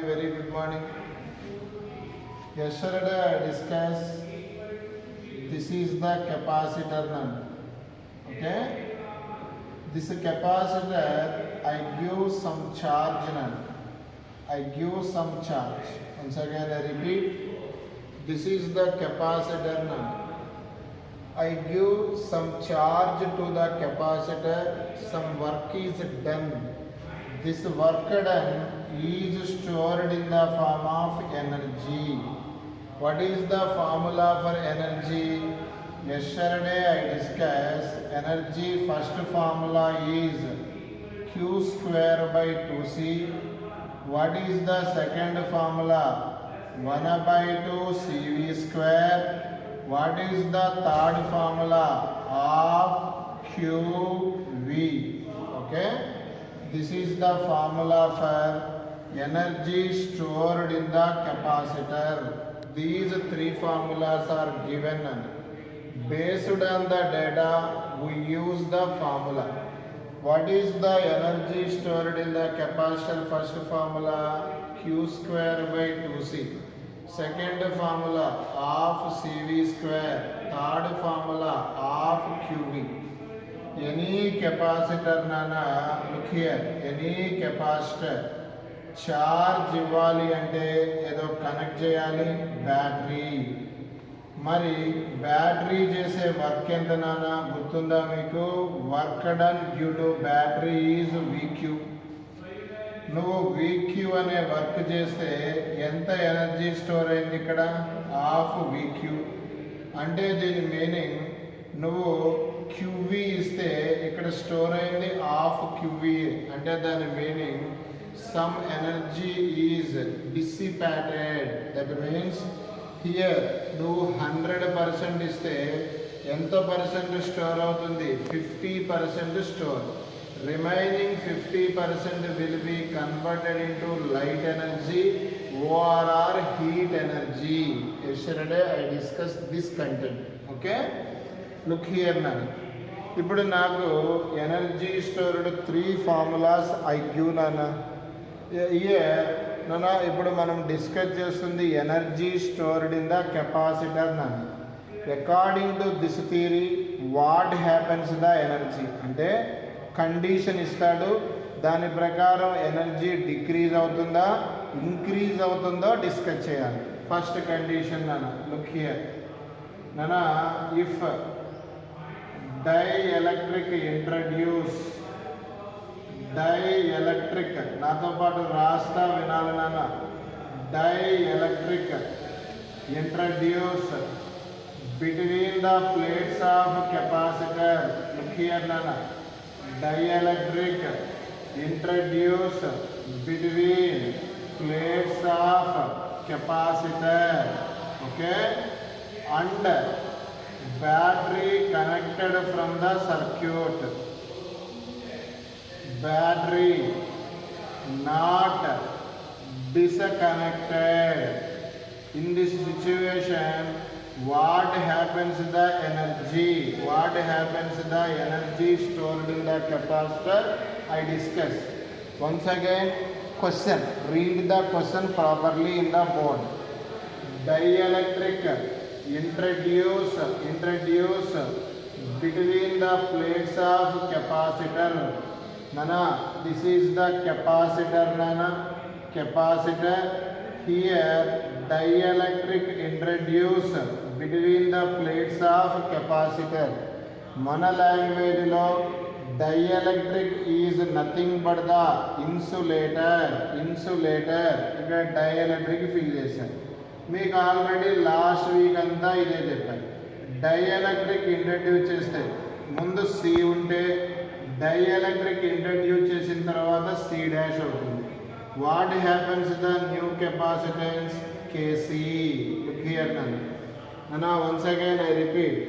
very good morning. Yesterday I discussed this is the capacitor now. Okay? This capacitor I give some charge now. I give some charge. Once again I repeat. This is the capacitor now. I give some charge to the capacitor. Some work is done. This work done is stored in the form of energy. What is the formula for energy? Yesterday I discussed energy. First formula is Q square by 2C. What is the second formula? 1 by 2 CV square. What is the third formula? Of QV. Okay? This is the formula for energy stored in the capacitor. These three formulas are given. Based on the data, we use the formula. What is the energy stored in the capacitor? First formula Q square by 2C. Second formula of CV square. Third formula of QV. Any capacitor nana, look here, any capacitor charge ఇవ్వాలి అంటే ఏదో connect చేయాలి battery. మరి battery చేసే work ఎంత నానా గుర్తుందా మీకు? Work done due to battery is VQ. నువ్వు వీక్యూ అనే వర్క్ చేస్తే ఎంత ఎనర్జీ స్టోర్ అయింది ఇక్కడ? Half VQ. అంటే దీని మీనింగ్ నువ్వు క్యూవీ ఇస్తే ఇక్కడ స్టోర్ అయింది హాఫ్ క్యూవీ. అంటే దాని meaning some energy is dissipated. That means here నువ్వు 100% ఇస్తే ఎంత పర్సెంట్ స్టోర్ అవుతుంది? 50% store. Remaining 50% will be converted into light energy or heat energy. Yesterday I discussed this content. Okay? Look here now. ఇప్పుడు నాకు energy stored 3 formulas I give నానా. నానా ఇప్పుడు మనం డిస్కస్ చేస్తుంది energy stored in the capacitor నాన్న. According to this theory what happens the energy అంటే condition ఇస్తాడు. దాని ప్రకారం ఎనర్జీ డిక్రీజ్ అవుతుందా ఇంక్రీజ్ అవుతుందో డిస్కస్ చేయాలి. ఫస్ట్ కండిషన్ నాన్న, లుక్ హియర్ నానా, ఇఫ్ డైఎలక్ట్రిక్ ఇంట్రడ్యూస్, డైఎలక్ట్రిక్ నాతో పాటు రాస్తా వినాలి నాన్న. Dielectric introduce between the plates of capacitor. Look here నాన్న, dielectric introduce between plates of capacitor. Okay, and battery connected from the circuit. Battery not disconnected. In this situation, what happens the energy? What happens the energy stored in the capacitor? I discuss. Once again, question. Read the question properly in the board. Dielectric introduce between the plates of capacitor. Nana, this is the capacitor nana. Capacitor. Here dielectric introduce between the plates of capacitor. Mana language lo dielectric is nothing but the insulator. ఇక్కడ dielectric feel చేశాను. మీకు already last week అంతా ఇదే చెప్పాను. Dielectric introduce చేస్తే ముందు C ఉంటే dielectric introduce చేసిన తర్వాత సి డాష్ అవుతుంది. What happens the new capacitance? KC. Here నన్ను once again I repeat.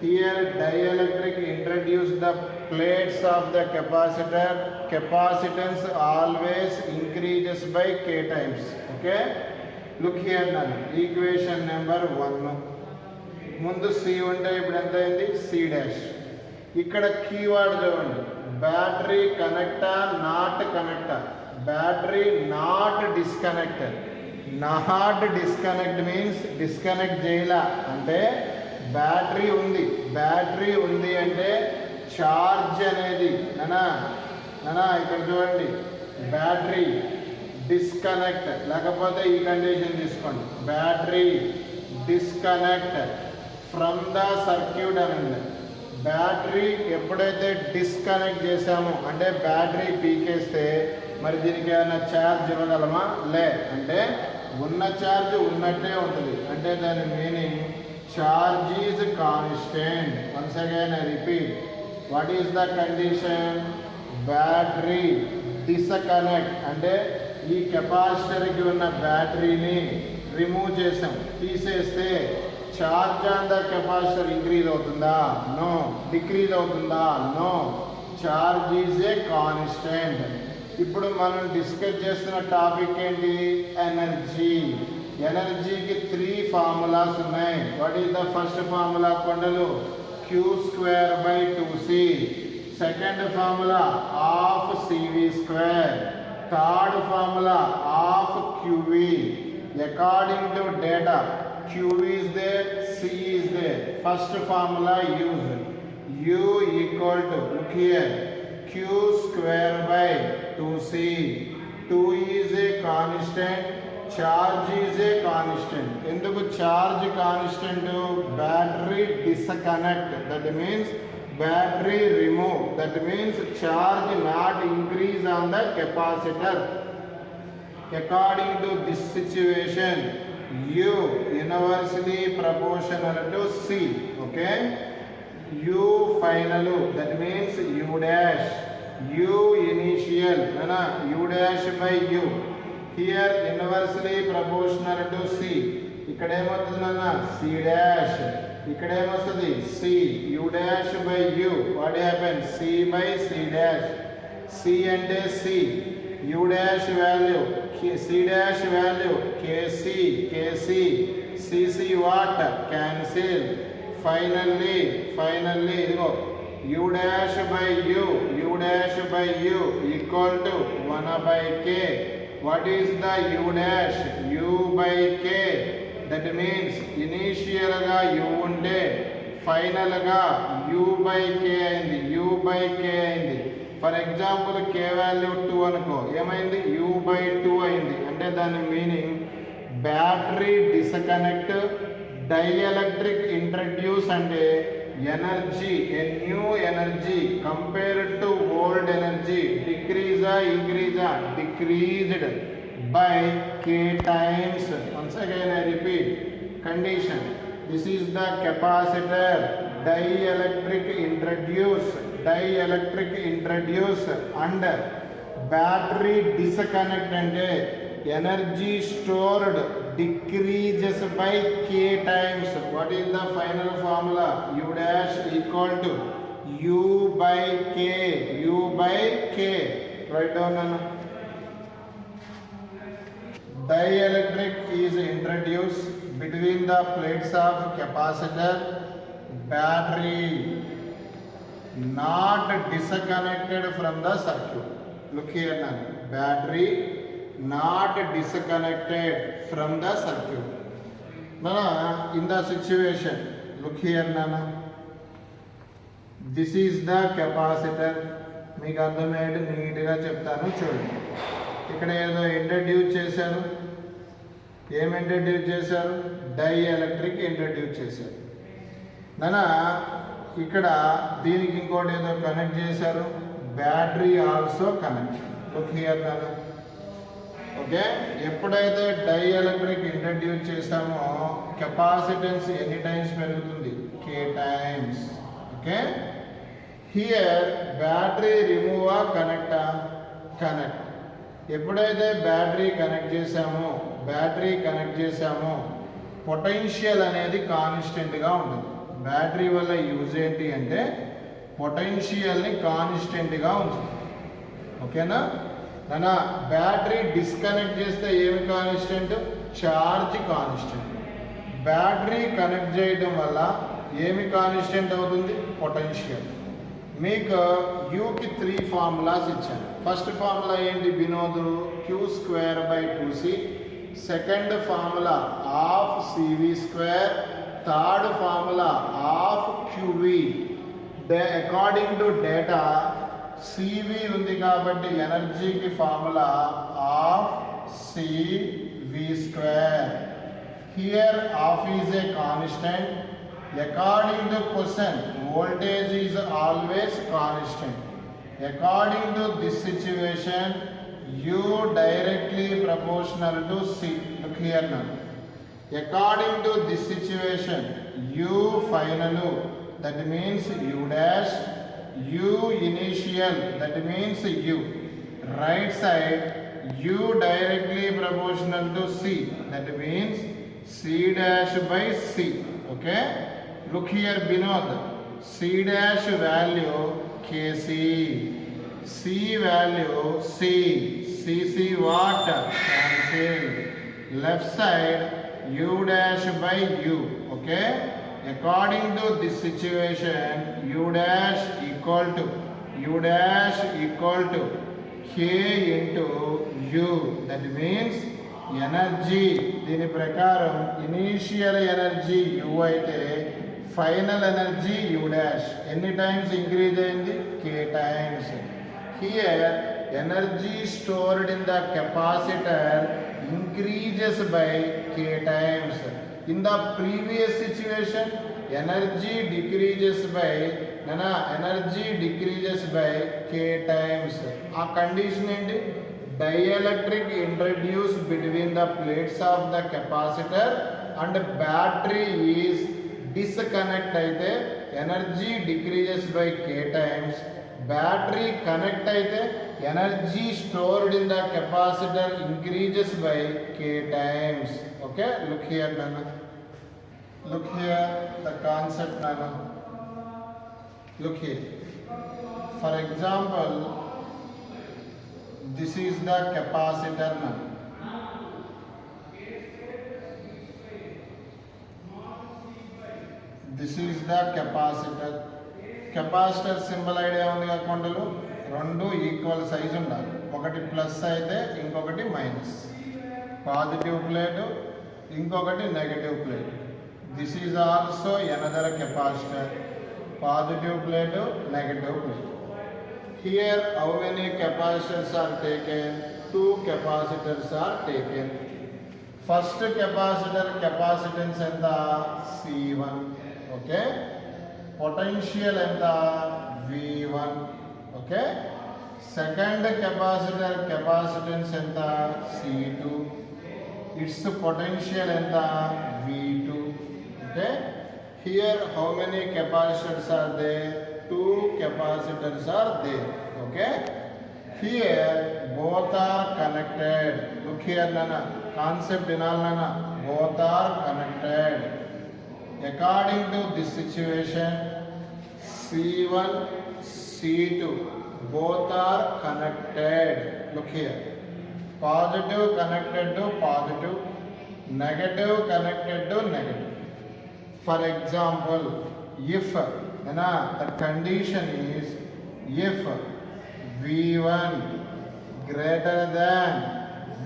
Here dielectric introduce the plates of the capacitor. Capacitance always increases by k times. Okay, look here నన్ను. Equation number 1 ముందు C ఉంటే ఇప్పుడు ఎంత అయింది? C dash. ఇక్కడ keyword చూడండి, battery కనెక్టా నాట్ కనెక్టా? Battery not disconnected. Not disconnect means disconnect చేయాల అంటే బ్యాటరీ ఉంది. బ్యాటరీ ఉంది అంటే ఛార్జ్ అనేది నానా ఇక్కడ చూడండి, బ్యాటరీ డిస్కనెక్ట్, లేకపోతే ఈ కండిషన్ తీసుకోండి, battery disconnect from the circuit అని. బ్యాటరీ ఎప్పుడైతే డిస్కనెక్ట్ చేసామో అంటే బ్యాటరీ పీకేస్తే మరి దీనికి ఏమైనా ఛార్జ్ ఇవ్వగలమా? లే. అంటే ఉన్న ఛార్జ్ ఉన్నట్టే ఉంటుంది. అంటే దాని meaning charge is constant. Once again I repeat, what is the condition? Battery disconnect అంటే ఈ కెపాసిటర్కి ఉన్న బ్యాటరీని రిమూవ్ చేసాం, తీసేస్తే charge on the capacitor increase అవుతుందా? నో. డిక్రీజ్ అవుతుందా? No. Charge is a constant. ఇప్పుడు మనం డిస్కస్ చేస్తున్న టాపిక్ ఏంటి? ఎనర్జీ. ఎనర్జీకి 3 ఫార్ములాస్ ఉన్నాయి. What is the first formula? కొండలు Q²/2C. Second formula half CV². Third formula half QV. According to data Q is there, C is there. First formula used. U equal to, look here, Q²/2C. 2 is a constant, charge is a constant. ఎందుకు charge constant? Battery disconnect, that means battery remove, that means charge not increase on the capacitor. According to this situation, U inversely proportional to C. Okay, U final, that means U dash. U initial, U dash by U. Here inversely proportional to C. ikkada emotundana C dash, ikkada emostadi C. U dash by U, what happens? C by C dash. C ante C, U dash value, C dash value, KC, CC what? Cancel. Finally, idigo U dash by U equal to 1/K. What is the U dash? U by K. That means initial ga U unde final ga U by K అయింది. U by K అయింది. For example K value 2 అనుకో, ఏమైంది? U by 2 అయింది. అంటే దాని meaning battery disconnect, dielectric introduce అంటే energy, a new energy compared to old energy డిక్రీజా ఇంక్రీజా? Decreased by K times. Once again I repeat condition. This is the capacitor dielectric introduce and battery disconnect ante energy stored decreases by K times. What is the final formula? U dash equal to U by K. Write down now. Dielectric is introduced between the plates of capacitor. Battery not disconnected from the circuit. Look here now. Battery not disconnected from the circuit. Now in the situation, look here now. This is the capacitor. మీకు అర్థమయ్యేది నీట్గా చెప్తాను చూడండి. ఇక్కడ ఏదో introduce చేశారు. ఏం introduce చేశారు? డైఎలక్ట్రిక్ ఇంట్రడ్యూస్ చేశారు. ఇక్కడ దీనికి ఇంకోటి ఏదో కనెక్ట్ చేశారు. Battery also connect. Look here నాన్న. ఓకే, ఎప్పుడైతే డైఎలక్ట్రిక్ ఇంట్రడ్యూస్ చేస్తామో కెపాసిటెన్స్ ఎన్ని టైమ్స్ పెరుగుతుంది? K times. Okay, here battery remove కనెక్టా? కనెక్ట్. ఎప్పుడైతే బ్యాటరీ కనెక్ట్ చేసామో పొటెన్షియల్ అనేది కాన్స్టెంట్గా ఉంటుంది. బ్యాటరీ వల్ల యూజ్ ఏంటి అంటే పొటెన్షియల్ని కాన్స్టెంట్గా ఉంటుంది. ఓకేనా నాన్న? బ్యాటరీ డిస్కనెక్ట్ చేస్తే ఏమి constant? Charge constant. Battery connect చేయడం వల్ల ఏమి కాన్స్టెంట్ అవుతుంది? పొటెన్షియల్. మీకు యూకి 3 ఫార్ములాస్ ఇచ్చాను. ఫస్ట్ ఫార్ములా ఏంటి Vinod? Q square by 2c. Second formula half CV square. Third formula half QV. According to data CV ఉంది కాబట్టి ఎనర్జీకి formula half CV square. Here half is a constant. According to question, voltage is always constant. According to this situation, U directly proportional to C. Look here now. According to this situation, U final, that means U dash, U initial, that means U. Right side, U directly proportional to C, that means C dash by C. Okay? Look here Binod, C dash value Kc, C value C, Cc what? Cancelled. Left side U dash by U. Okay? According to this situation, U dash equal to K into U. That means energy. దీని ప్రకారం initial energy U అయితే final energy U dash ఎన్ని times increase అయింది? K times. Here energy stored in the capacitor increases by K times. In the previous situation energy decreases by K times. ఆ condition ఏంటి? Dielectric introduced between the plates of the capacitor and battery is disconnect అయితే energy decreases by K times. Battery connect అయితే energy stored in the capacitor increases by K times. Okay, look here Nana. Look here the concept Nana. Look here. For example, this is the capacitor now. This is the capacitor. Capacitor symbol idea ఉంది కదా కొండలు, రెండు equal size ఉండాలి. ఒకటి plus అయితే ఇంకొకటి minus. Positive plate ఇంకొకటి negative plate. This is also another capacitor. Positive plate, negative plate. Here how many capacitors are taken? 2 capacitors are taken. First capacitor capacitance enta C1. Okay, potential enta V1. Okay, second capacitor capacitance enta C2. Its potential enta V2. Okay, here how many capacitors are there? 2 capacitors are there. Okay, here both are connected. Look here Nana, concept inal Nana, both are connected. According to this situation, C1 C2 both are connected. Look here, positive connected to positive, negative connected to negative. For example, if the condition is if V1 greater than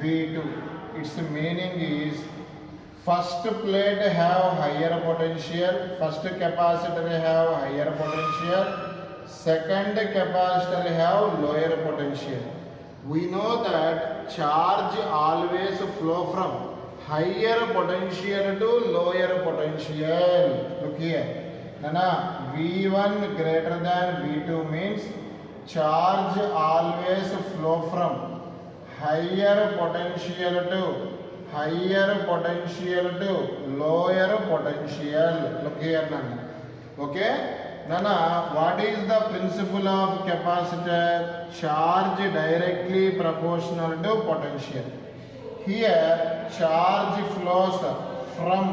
V2, its meaning is first plate have higher potential, first capacitor have higher potential, second capacitor have lower potential. We know that charge always flow from higher potential to lower potential. Look here Nana, V1 greater than V2 means charge always flow from higher potential to lower potential. Look here Nana. Okay Nana, what is the principle of capacitor? Charge directly proportional to potential. Here charge flows from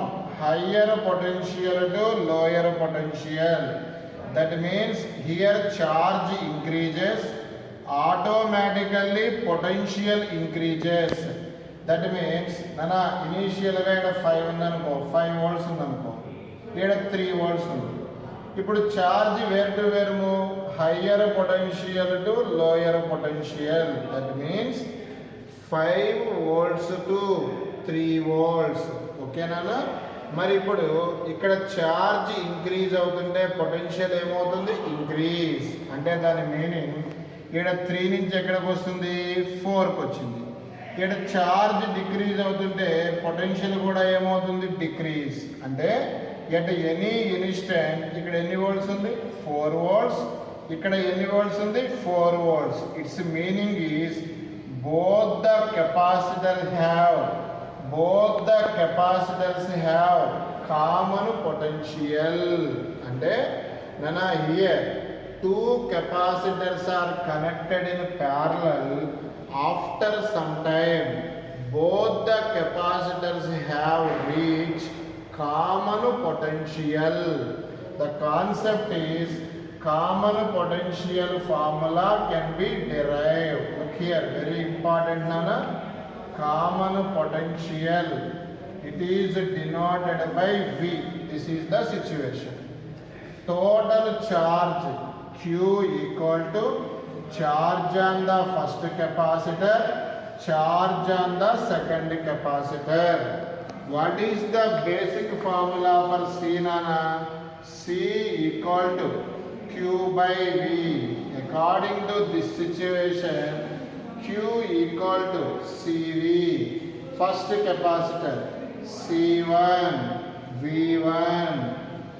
higher potential to lower potential. That means here charge increases, automatically potential increases. That means Nana, initial గా 5 ఉందనుకో, 5 volts ఉందనుకో, ఇక్కడ 3 volts ఉంది. ఇప్పుడు charge where to where move? higher potential to lower potential. That means 5 volts to 3 volts. Okay నాన్న. మరి ఇప్పుడు ఇక్కడ ఛార్జ్ ఇంక్రీజ్ అవుతుంటే పొటెన్షియల్ ఏమవుతుంది? ఇంక్రీజ్. అంటే దాని మీనింగ్ ఇక్కడ 3 నుంచి ఎక్కడికి వస్తుంది? 4కి వచ్చింది. ఇక్కడ ఛార్జ్ డిక్రీజ్ అవుతుంటే పొటెన్షియల్ కూడా ఏమవుతుంది? డిక్రీజ్. అంటే ఎట్ ఎనీ ఇన్స్టెంట్ ఇక్కడ ఎన్ని వోల్ట్స్ ఉంది? 4 volts. ఇక్కడ ఎన్ని వోల్ట్స్ ఉంది? 4 volts. It's meaning is both the capacitors have common potential. అంటే nana here 2 capacitors are connected in parallel. After some time both the capacitors have reached common potential. The concept is common potential formula can be derived. Look here, very important nana. Common potential, it is denoted by V. This is the situation. Total charge Q equal to charge on the first capacitor, charge on the second capacitor. What is the basic formula for C nana? C equal to Q by V. According to this situation, Q equal to CV. First capacitor C1, V1.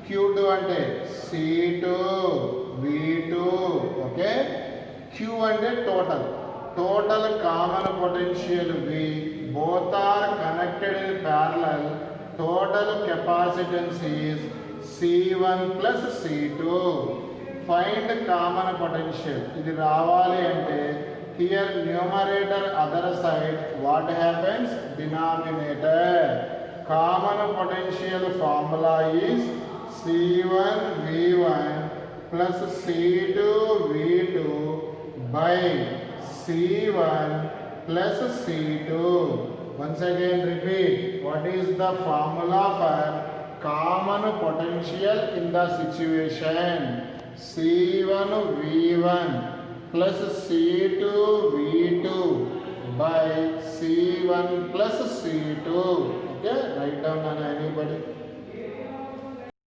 Q2 అంటే C2, V2. Okay. Q అంటే total common potential V. Both are connected in parallel. Total capacitance is C1 plus C2. Find common potential. ఇది రావాలి అంటే here numerator other side, what happens? Denominator. Common potential formula is C1 V1 plus C2 V2 by C1 plus C2. Once again repeat, what is the formula for common potential in the situation? C1 V1 plus C2 V2 by C1 plus C2. Okay, write down on anybody.